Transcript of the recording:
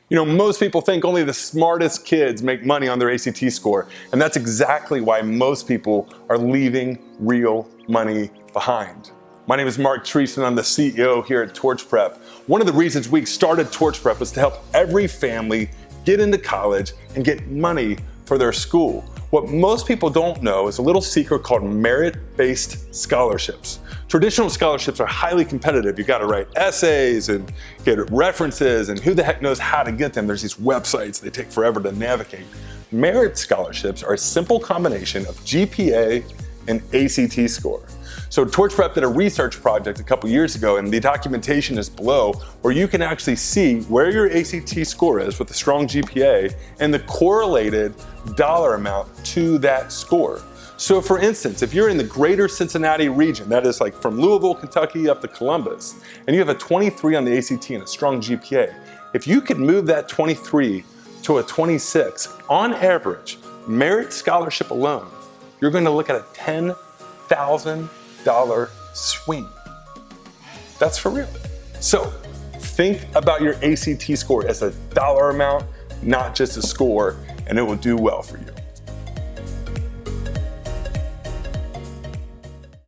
You know, most people think only the smartest kids make money on their ACT score, and that's exactly why most people are leaving real money behind. My name is Mark Treese, and I'm the CEO here at Torch Prep. One of the reasons we started Torch Prep was to help every family get into college and get money for their school. What most people don't know is a little secret called merit-based scholarships. Traditional scholarships are highly competitive. You gotta write essays and get references, and who the heck knows how to get them? There's these websites, they take forever to navigate. Merit scholarships are a simple combination of GPA and ACT score. So Torch Prep did a research project a couple years ago, and the documentation is below, where you can actually see where your ACT score is with a strong GPA and the correlated dollar amount to that score. So for instance, if you're in the greater Cincinnati region, that is like from Louisville, Kentucky up to Columbus, and you have a 23 on the ACT and a strong GPA, if you could move that 23 to a 26, on average, merit scholarship alone, you're going to look at a $10,000 swing. That's for real. So think about your ACT score as a dollar amount, not just a score, and it will do well for you.